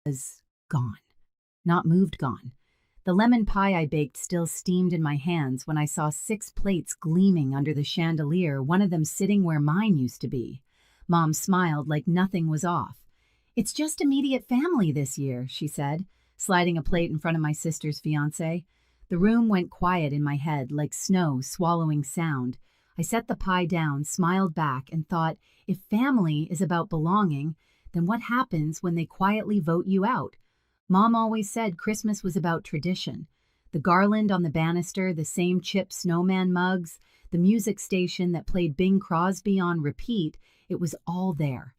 was gone. Not moved gone. The lemon pie I baked still steamed in my hands when I saw 6 plates gleaming under the chandelier, one of them sitting where mine used to be. Mom smiled like nothing was off. "It's just immediate family this year," she said, sliding a plate in front of my sister's fiancé. The room went quiet in my head, like snow swallowing sound. I set the pie down, smiled back, and thought, if family is about belonging, then what happens when they quietly vote you out? Mom always said Christmas was about tradition. The garland on the banister, the same chip snowman mugs, the music station that played Bing Crosby on repeat, it was all there.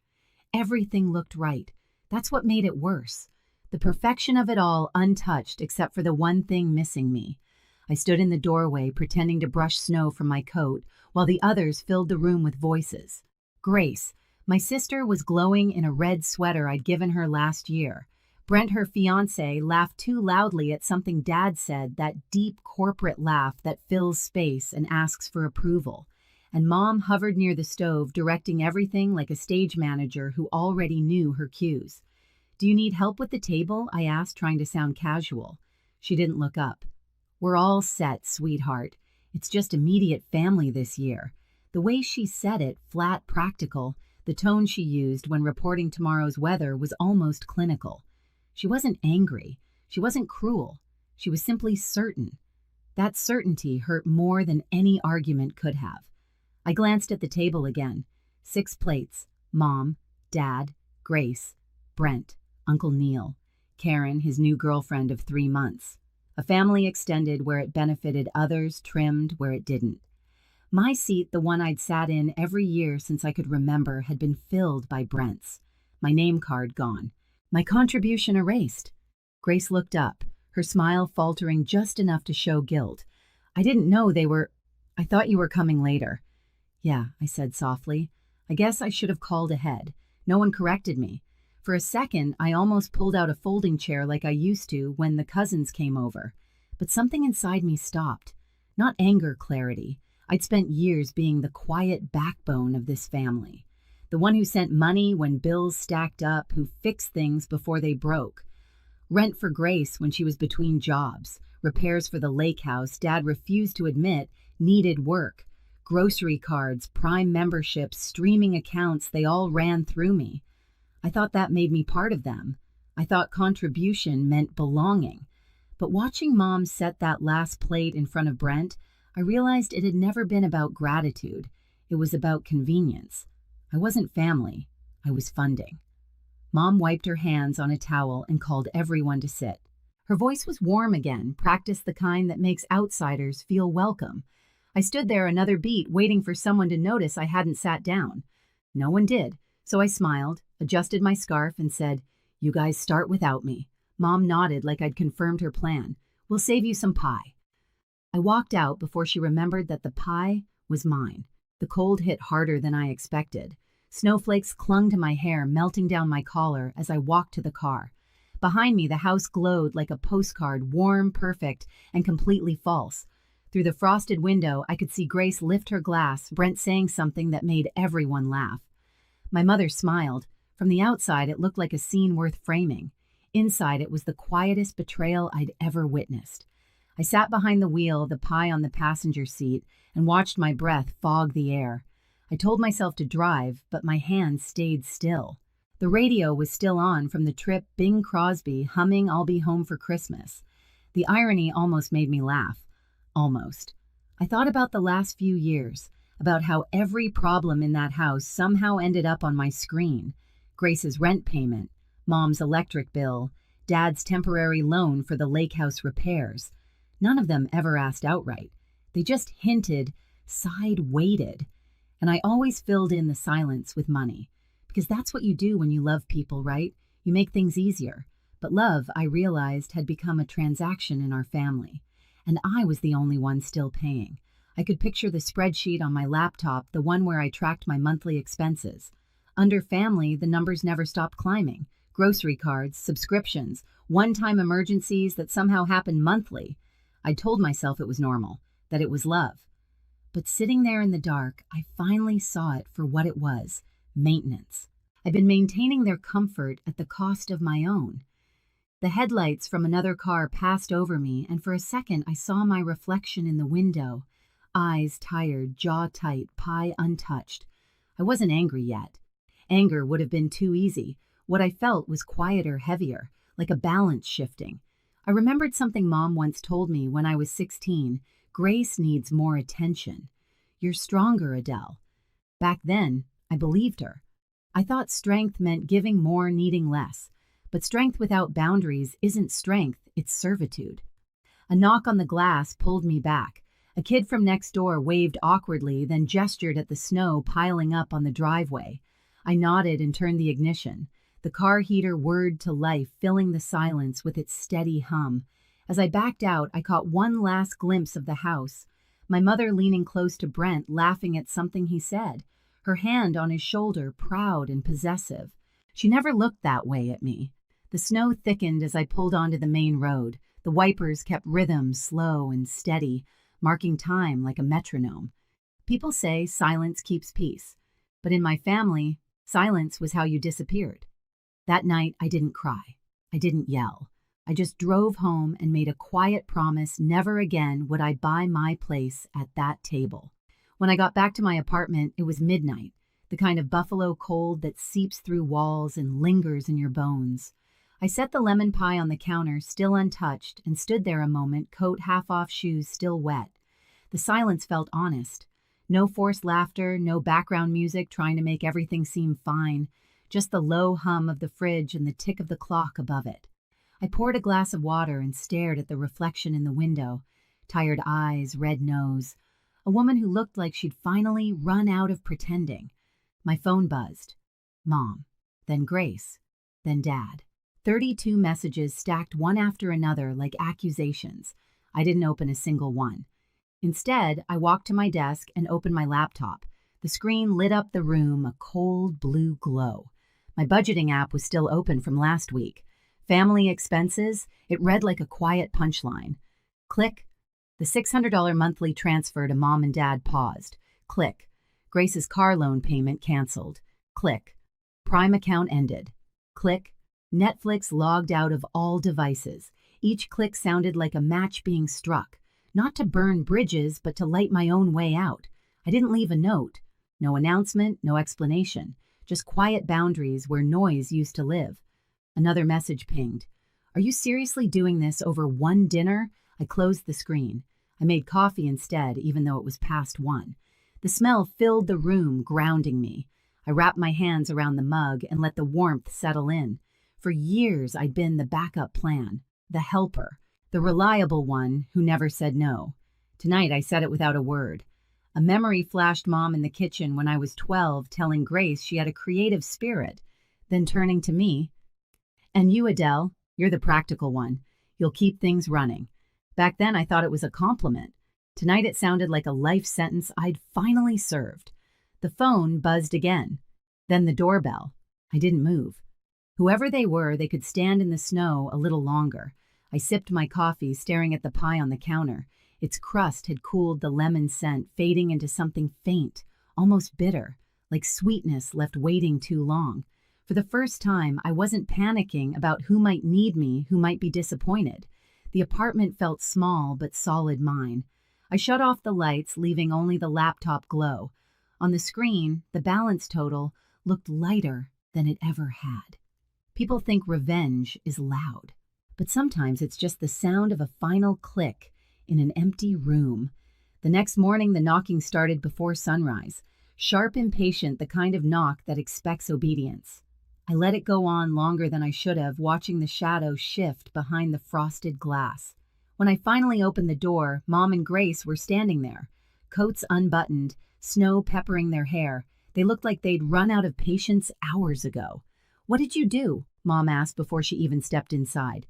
Everything looked right. That's what made it worse. The perfection of it all untouched except for the one thing missing me. I stood in the doorway pretending to brush snow from my coat while the others filled the room with voices. Grace, my sister, was glowing in a red sweater I'd given her last year. Brent, her fiancé, laughed too loudly at something Dad said, that deep corporate laugh that fills space and asks for approval. And Mom hovered near the stove, directing everything like a stage manager who already knew her cues. "Do you need help with the table?" I asked, trying to sound casual. She didn't look up. "We're all set, sweetheart. It's just immediate family this year." The way she said it, flat, practical, the tone she used when reporting tomorrow's weather was almost clinical. She wasn't angry. She wasn't cruel. She was simply certain. That certainty hurt more than any argument could have. I glanced at the table again. 6 plates. Mom, Dad, Grace, Brent, Uncle Neil, Karen, his new girlfriend of 3 months. A family extended where it benefited others, trimmed where it didn't. My seat, the one I'd sat in every year since I could remember, had been filled by Brent's. My name card gone. My contribution erased. Grace looked up, her smile faltering just enough to show guilt. "I didn't know they were... I thought you were coming later." "Yeah," I said softly. "I guess I should have called ahead." No one corrected me. For a second, I almost pulled out a folding chair like I used to when the cousins came over. But something inside me stopped. Not anger, clarity. I'd spent years being the quiet backbone of this family. The one who sent money when bills stacked up, who fixed things before they broke. Rent for Grace when she was between jobs. Repairs for the lake house Dad refused to admit needed work. Grocery cards, Prime memberships, streaming accounts, they all ran through me. I thought that made me part of them. I thought contribution meant belonging. But watching Mom set that last plate in front of Brent, I realized it had never been about gratitude. It was about convenience. I wasn't family. I was funding. Mom wiped her hands on a towel and called everyone to sit. Her voice was warm again, practiced the kind that makes outsiders feel welcome. I stood there another beat, waiting for someone to notice I hadn't sat down. No one did, so I smiled, adjusted my scarf, and said, "You guys start without me." Mom nodded like I'd confirmed her plan. "We'll save you some pie." I walked out before she remembered that the pie was mine. The cold hit harder than I expected. Snowflakes clung to my hair, melting down my collar as I walked to the car. Behind me, the house glowed like a postcard, warm, perfect, and completely false. Through the frosted window, I could see Grace lift her glass, Brent saying something that made everyone laugh. My mother smiled. From the outside, it looked like a scene worth framing. Inside, it was the quietest betrayal I'd ever witnessed. I sat behind the wheel, the pie on the passenger seat, and watched my breath fog the air. I told myself to drive, but my hands stayed still. The radio was still on from the trip, Bing Crosby humming "I'll Be Home for Christmas." The irony almost made me laugh. Almost. I thought about the last few years, about how every problem in that house somehow ended up on my screen. Grace's rent payment, Mom's electric bill, Dad's temporary loan for the lake house repairs. None of them ever asked outright. They just hinted, side-waited. And I always filled in the silence with money. Because that's what you do when you love people, right? You make things easier. But love, I realized, had become a transaction in our family. And I was the only one still paying. I could picture the spreadsheet on my laptop, the one where I tracked my monthly expenses. Under family, the numbers never stopped climbing. Grocery cards, subscriptions, one-time emergencies that somehow happened monthly. I told myself it was normal, that it was love. But sitting there in the dark, I finally saw it for what it was, maintenance. I've been maintaining their comfort at the cost of my own. The headlights from another car passed over me, and for a second I saw my reflection in the window. Eyes tired, jaw tight, pie untouched. I wasn't angry yet. Anger would have been too easy. What I felt was quieter, heavier, like a balance shifting. I remembered something Mom once told me when I was 16. Grace needs more attention. You're stronger, Adele. Back then, I believed her. I thought strength meant giving more, needing less. But strength without boundaries isn't strength, it's servitude. A knock on the glass pulled me back. A kid from next door waved awkwardly, then gestured at the snow piling up on the driveway. I nodded and turned the ignition. The car heater whirred to life, filling the silence with its steady hum. As I backed out, I caught one last glimpse of the house. My mother leaning close to Brent, laughing at something he said, her hand on his shoulder, proud and possessive. She never looked that way at me. The snow thickened as I pulled onto the main road. The wipers kept rhythm, slow and steady, marking time like a metronome. People say silence keeps peace, but in my family, silence was how you disappeared. That night, I didn't cry. I didn't yell. I just drove home and made a quiet promise never again would I buy my place at that table. When I got back to my apartment, it was midnight, the kind of buffalo cold that seeps through walls and lingers in your bones. I set the lemon pie on the counter, still untouched, and stood there a moment, coat half off, shoes still wet. The silence felt honest. No forced laughter, no background music trying to make everything seem fine, just the low hum of the fridge and the tick of the clock above it. I poured a glass of water and stared at the reflection in the window. Tired eyes, red nose. A woman who looked like she'd finally run out of pretending. My phone buzzed. Mom. Then Grace. Then Dad. 32 messages stacked one after another like accusations. I didn't open a single one. Instead, I walked to my desk and opened my laptop. The screen lit up the room, a cold blue glow. My budgeting app was still open from last week. Family expenses, it read like a quiet punchline. Click. The $600 monthly transfer to Mom and Dad paused. Click. Grace's car loan payment canceled. Click. Prime account ended. Click. Netflix logged out of all devices. Each click sounded like a match being struck. Not to burn bridges, but to light my own way out. I didn't leave a note. No announcement, no explanation. Just quiet boundaries where noise used to live. Another message pinged. Are you seriously doing this over one dinner? I closed the screen. I made coffee instead, even though it was past 1. The smell filled the room, grounding me. I wrapped my hands around the mug and let the warmth settle in. For years, I'd been the backup plan, the helper, the reliable one who never said no. Tonight, I said it without a word. A memory flashed Mom in the kitchen when I was 12, telling Grace she had a creative spirit, then turning to me. And you, Adele, you're the practical one. You'll keep things running. Back then, I thought it was a compliment. Tonight, it sounded like a life sentence I'd finally served. The phone buzzed again. Then the doorbell. I didn't move. Whoever they were, they could stand in the snow a little longer. I sipped my coffee, staring at the pie on the counter. Its crust had cooled the lemon scent, fading into something faint, almost bitter, like sweetness left waiting too long. For the first time, I wasn't panicking about who might need me, who might be disappointed. The apartment felt small but solid mine. I shut off the lights, leaving only the laptop glow. On the screen, the balance total looked lighter than it ever had. People think revenge is loud, but sometimes it's just the sound of a final click in an empty room. The next morning, the knocking started before sunrise, sharp, impatient, the kind of knock that expects obedience. I let it go on longer than I should have, watching the shadow shift behind the frosted glass. When I finally opened the door, Mom and Grace were standing there, coats unbuttoned, snow peppering their hair. They looked like they'd run out of patience hours ago. "What did you do?" Mom asked before she even stepped inside.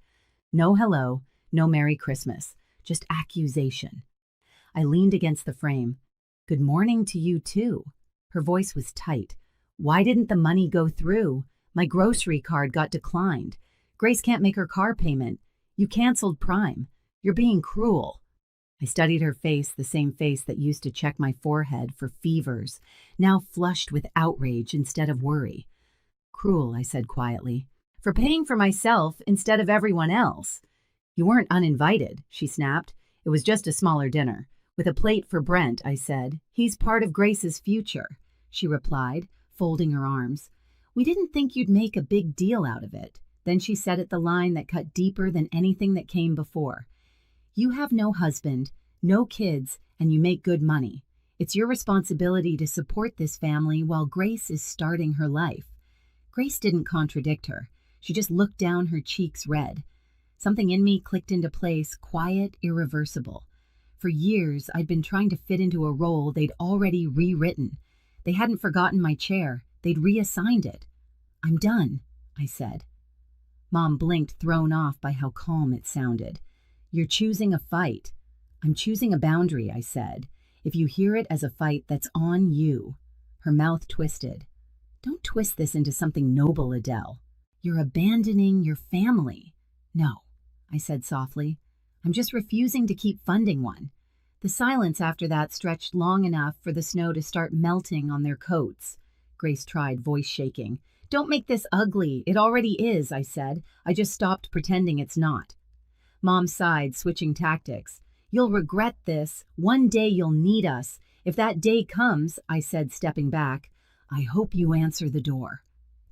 No hello, no Merry Christmas, just accusation. I leaned against the frame. "Good morning to you, too." Her voice was tight. "Why didn't the money go through? My grocery card got declined. Grace can't make her car payment. You canceled Prime. You're being cruel." I studied her face, the same face that used to check my forehead for fevers, now flushed with outrage instead of worry. "Cruel," I said quietly. For paying for myself instead of everyone else. You weren't uninvited, she snapped. It was just a smaller dinner. With a plate for Brent, I said. He's part of Grace's future, she replied, folding her arms. We didn't think you'd make a big deal out of it. Then she said it the line that cut deeper than anything that came before. You have no husband, no kids, and you make good money. It's your responsibility to support this family while Grace is starting her life. Grace didn't contradict her. She just looked down, her cheeks red. Something in me clicked into place, quiet, irreversible. For years, I'd been trying to fit into a role they'd already rewritten. They hadn't forgotten my chair. They'd reassigned it. I'm done, I said. Mom blinked, thrown off by how calm it sounded. You're choosing a fight. I'm choosing a boundary, I said. If you hear it as a fight, that's on you. Her mouth twisted. Don't twist this into something noble, Adele. You're abandoning your family. No, I said softly. I'm just refusing to keep funding one. The silence after that stretched long enough for the snow to start melting on their coats. Grace tried, voice shaking. Don't make this ugly. It already is, I said. I just stopped pretending it's not. Mom sighed, switching tactics. You'll regret this. One day you'll need us. If that day comes, I said, stepping back, I hope you answer the door.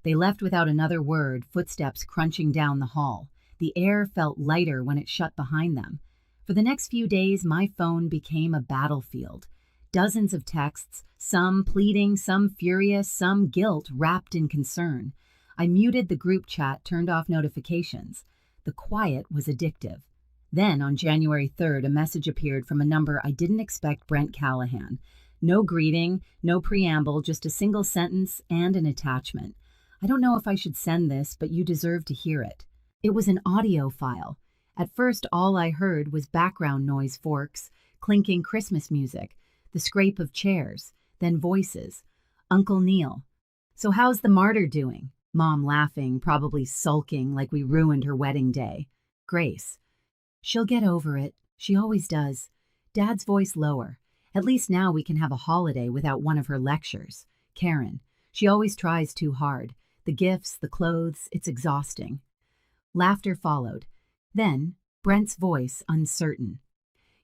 They left without another word, footsteps crunching down the hall. The air felt lighter when it shut behind them. For the next few days, my phone became a battlefield. Dozens of texts, some pleading, some furious, some guilt wrapped in concern. I muted the group chat, turned off notifications. The quiet was addictive. Then, on January 3rd, a message appeared from a number I didn't expect. Brent Callahan. No greeting, no preamble, just a single sentence and an attachment. I don't know if I should send this, but you deserve to hear it. It was an audio file. At first, all I heard was background noise, forks, clinking Christmas music, the scrape of chairs, then voices. Uncle Neil. So how's the martyr doing? Mom laughing, probably sulking like we ruined her wedding day. Grace. She'll get over it. She always does. Dad's voice lower. At least now we can have a holiday without one of her lectures. Karen. She always tries too hard. The gifts, the clothes, it's exhausting. Laughter followed. Then, Brent's voice, uncertain.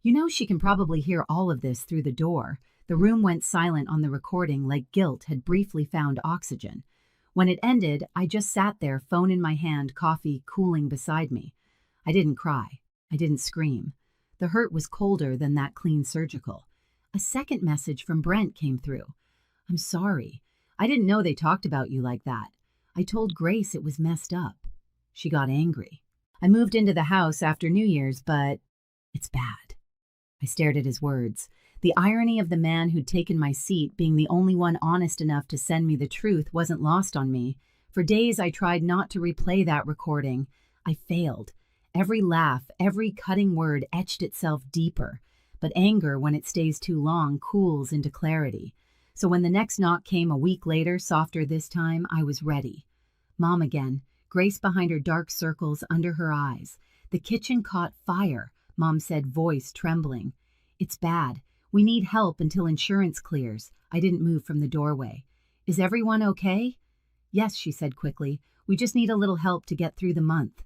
You know she can probably hear all of this through the door. The room went silent on the recording like guilt had briefly found oxygen. When it ended, I just sat there, phone in my hand, coffee cooling beside me. I didn't cry. I didn't scream. The hurt was colder than that clean surgical. A second message from Brent came through. I'm sorry. I didn't know they talked about you like that. I told Grace it was messed up. She got angry. I moved into the house after New Year's, but it's bad. I stared at his words. The irony of the man who'd taken my seat being the only one honest enough to send me the truth wasn't lost on me. For days I tried not to replay that recording. I failed. Every laugh, every cutting word etched itself deeper. But anger, when it stays too long, cools into clarity. So when the next knock came a week later, softer this time, I was ready. Mom again. Grace behind her dark circles under her eyes. The kitchen caught fire, Mom said, voice trembling. It's bad. We need help until insurance clears. I didn't move from the doorway. Is everyone okay? Yes, she said quickly. We just need a little help to get through the month.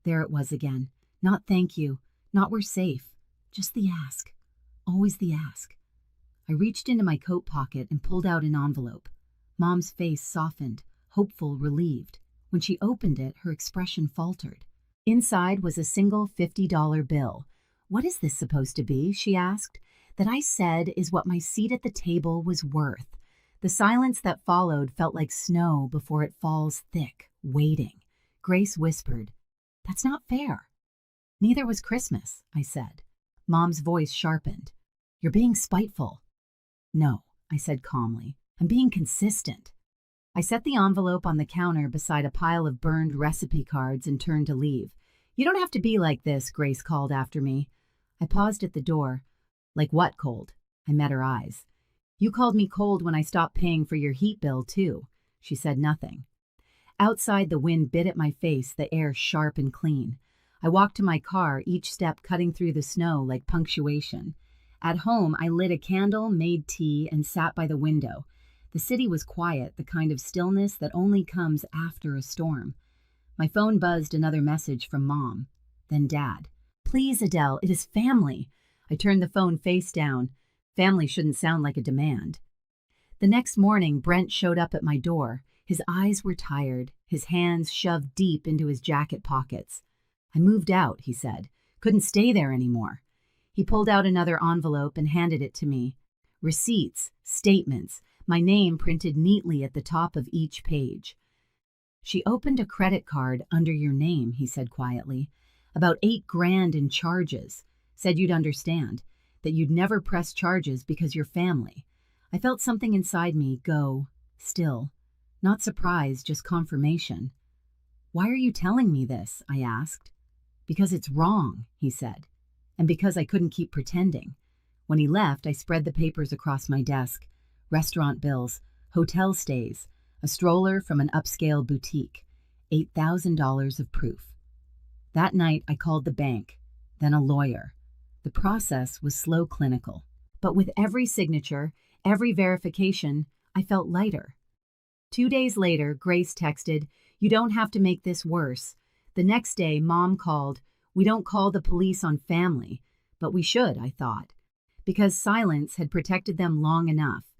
There it was again. Not thank you. Not we're safe. Just the ask. Always the ask. I reached into my coat pocket and pulled out an envelope. Mom's face softened, hopeful, relieved. When she opened it, her expression faltered. Inside was a single $50 bill. What is this supposed to be? She asked. That I said is what my seat at the table was worth. The silence that followed felt like snow before it falls thick, waiting. Grace whispered, That's not fair. Neither was Christmas, I said. Mom's voice sharpened. You're being spiteful. No, I said calmly. I'm being consistent. I set the envelope on the counter beside a pile of burned recipe cards and turned to leave. You don't have to be like this, Grace called after me. I paused at the door. Like what cold? I met her eyes. You called me cold when I stopped paying for your heat bill, too. She said nothing. Outside, the wind bit at my face, the air sharp and clean. I walked to my car, each step cutting through the snow like punctuation. At home, I lit a candle, made tea, and sat by the window. The city was quiet, the kind of stillness that only comes after a storm. My phone buzzed another message from Mom, then Dad. Please, Adele, it is family. I turned the phone face down. Family shouldn't sound like a demand. The next morning, Brent showed up at my door. His eyes were tired, his hands shoved deep into his jacket pockets. I moved out, he said. Couldn't stay there anymore. He pulled out another envelope and handed it to me. Receipts, statements, my name printed neatly at the top of each page. She opened a credit card under your name, he said quietly. About $8,000 in charges. Said you'd understand, that you'd never press charges because you're family. I felt something inside me go, still. Not surprise, just confirmation. Why are you telling me this? I asked. Because it's wrong, he said, and because I couldn't keep pretending. When he left, I spread the papers across my desk. Restaurant bills, hotel stays, a stroller from an upscale boutique, $8,000 of proof. That night, I called the bank, then a lawyer. The process was slow clinical, but with every signature, every verification, I felt lighter. 2 days later, Grace texted, "You don't have to make this worse." The next day, Mom called. We don't call the police on family, but we should, I thought, because silence had protected them long enough.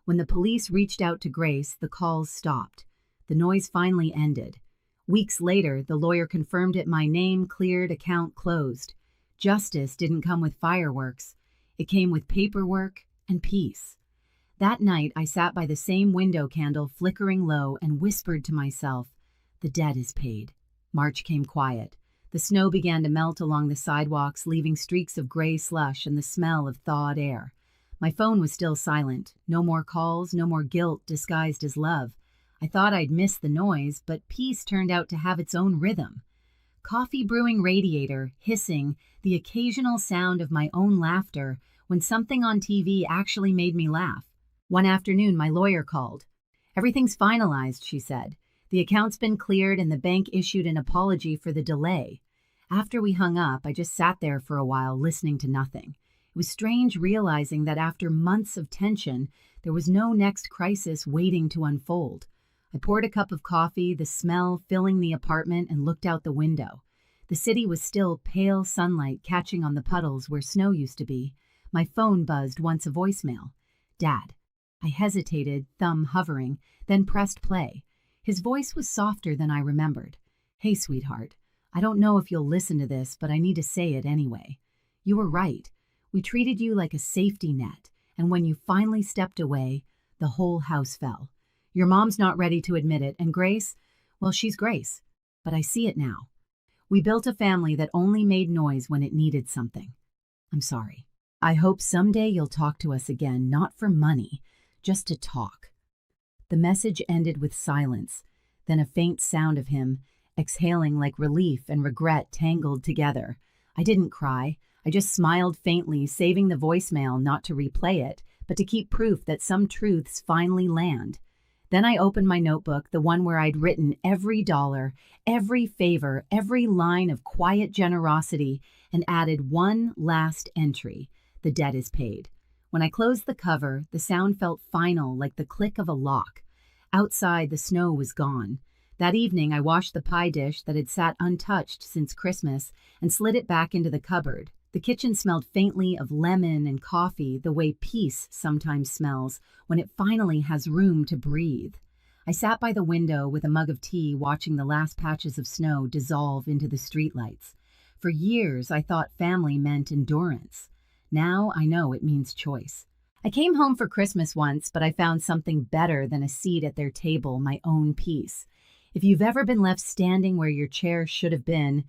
When the police reached out to Grace, the calls stopped. The noise finally ended. Weeks later, the lawyer confirmed it my name cleared, account closed. Justice didn't come with fireworks. It came with paperwork and peace. That night, I sat by the same window candle flickering low and whispered to myself, the debt is paid. March came quiet. The snow began to melt along the sidewalks, leaving streaks of gray slush and the smell of thawed air. My phone was still silent. No more calls, no more guilt disguised as love. I thought I'd miss the noise, but peace turned out to have its own rhythm. Coffee brewing radiator, hissing, the occasional sound of my own laughter when something on TV actually made me laugh. One afternoon, my lawyer called. Everything's finalized, she said. The account's been cleared and the bank issued an apology for the delay. After we hung up, I just sat there for a while, listening to nothing. It was strange realizing that after months of tension, there was no next crisis waiting to unfold. I poured a cup of coffee, the smell filling the apartment, and looked out the window. The city was still pale sunlight catching on the puddles where snow used to be. My phone buzzed once a voicemail. Dad. I hesitated, thumb hovering, then pressed play. His voice was softer than I remembered. Hey, sweetheart. I don't know if you'll listen to this, but I need to say it anyway. You were right. We treated you like a safety net, and when you finally stepped away, the whole house fell. Your mom's not ready to admit it, and Grace, well, she's Grace, but I see it now. We built a family that only made noise when it needed something. I'm sorry. I hope someday you'll talk to us again, not for money, just to talk. The message ended with silence, then a faint sound of him, exhaling like relief and regret tangled together. I didn't cry. I just smiled faintly, saving the voicemail not to replay it, but to keep proof that some truths finally land. Then I opened my notebook, the one where I'd written every dollar, every favor, every line of quiet generosity, and added one last entry. The debt is paid. When I closed the cover, the sound felt final, like the click of a lock. Outside, the snow was gone. That evening, I washed the pie dish that had sat untouched since Christmas and slid it back into the cupboard. The kitchen smelled faintly of lemon and coffee, the way peace sometimes smells when it finally has room to breathe. I sat by the window with a mug of tea, watching the last patches of snow dissolve into the streetlights. For years, I thought family meant endurance. Now I know it means choice. I came home for Christmas once, but I found something better than a seat at their table, my own peace. If you've ever been left standing where your chair should have been,